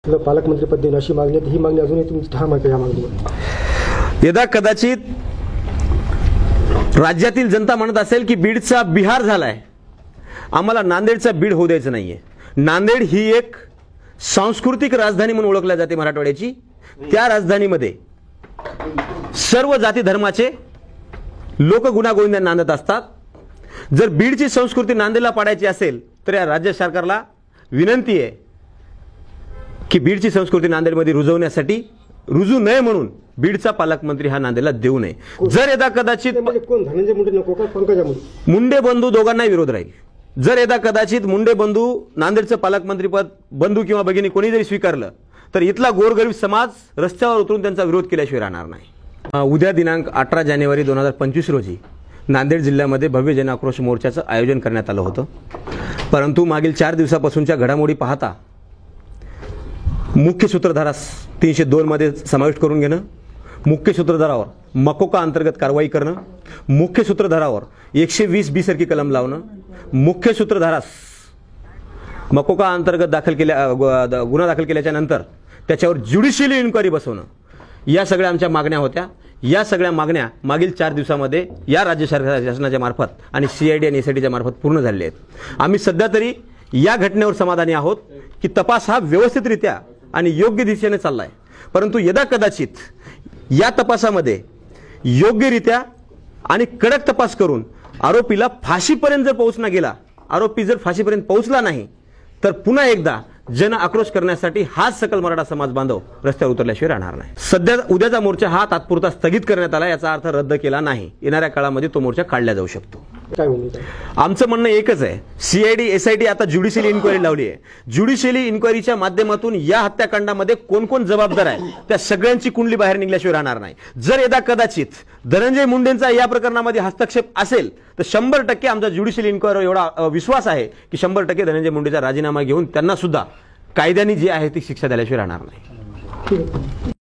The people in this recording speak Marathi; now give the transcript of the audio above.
पालकमंत्रीपद देणं अशी मागणी आहे, ही मागणी अजूनही तुमची ठाम आहे का या मागणीवर? यदा कदाचित राज्यातील जनता म्हणत असेल की बीडचा बिहार झालाय, आम्हाला नांदेडचा बीड होऊ द्यायचं नाहीये. नांदेड ही एक सांस्कृतिक राजधानी म्हणून ओळखल्या जाते मराठवाड्याची. त्या राजधानीमध्ये सर्व जाती धर्माचे लोक गुण्यागोविंदा नांदत असतात. जर बीडची संस्कृती नांदेडला पाडायची असेल तर या राज्य सरकारला विनंती आहे की बीडची संस्कृती नांदेडमध्ये रुजवण्यासाठी रुजू नये म्हणून बीडचा पालकमंत्री हा नांदेडला देऊ नये. जर यदा कदाचित कोण धनंजय मुंडे नको का पंकजा मुंडे? मुंडे बंधू दोघांनाही विरोध राहील. जर यदा कदाचित मुंडे बंधू नांदेडचं पालकमंत्रीपद बंधू किंवा भगिनी कोणी जरी स्वीकारलं तर इथला गोरगरीब समाज रस्त्यावर उतरून त्यांचा विरोध केल्याशिवाय राहणार नाही. उद्या दिनांक 18 जानेवारी 2025 रोजी नांदेड जिल्ह्यामध्ये भव्य जन आक्रोश मोर्चाचं आयोजन करण्यात आलं होतं. परंतु मागील 4 दिवसापासूनच्या घडामोडी पाहता मुख्य सूत्रधारास 302 मध्ये समाविष्ट करून घेणं, मुख्य सूत्रधारावर मकोका अंतर्गत कारवाई करणं, मुख्य सूत्रधारावर 120B सारखी कलम लावणं, मुख्य सूत्रधारास मकोका अंतर्गत गुन्हा दाखल केल्याच्या नंतर त्याच्यावर ज्युडिशियली इन्क्वायरी बसवणं, या सगळ्या आमच्या मागण्या होत्या. या सगळ्या मागण्या मागील 4 दिवसामध्ये या राज्य शासनाच्या मार्फत आणि CID आणि SITच्या मार्फत पूर्ण झालेल्या आहेत. आम्ही सध्या तरी या घटनेवर समाधानी आहोत की तपास हा व्यवस्थितरित्या आणि योग्य दिशेने चाललाय. परंतु यदा कदाचित या तपासामध्ये योग्यरित्या आणि कडक तपास करून आरोपीला फाशीपर्यंत जर पोहोचला गेला, आरोपी जर फाशीपर्यंत पोहोचला नाही तर पुन्हा एकदा जन आक्रोश करण्यासाठी हाच सकल मराठा समाज बांधव रस्त्यावर उतरल्याशिवाय राहणार नाही. सध्या उद्याचा मोर्चा हा तात्पुरता स्थगित करण्यात आला, याचा अर्थ रद्द केला नाही. येणाऱ्या काळामध्ये तो मोर्चा काढला जाऊ शकतो. काय भूमिका? आमचं म्हणणं एकच आहे, CID SIT आता ज्युडिशियली इन्क्वायरी लावली आहे. ज्युडिशियली इन्क्वायरीच्या माध्यमातून या हत्याकांडामध्ये कोण कोण जबाबदार आहे त्या सगळ्यांची कुंडली बाहेर निघल्याशिवाय राहणार नाही. जर यदा कदाचित धनंजय मुंडेंचा या प्रकरणामध्ये हस्तक्षेप असेल तर 100% आमचा ज्युडिशियली इन्क्वायरीवर एवढा विश्वास आहे की 100% धनंजय मुंडेचा राजीनामा घेऊन त्यांना सुद्धा कायद्याने जी आहे ती शिक्षा द्यायल्याशिवाय राहणार नाही.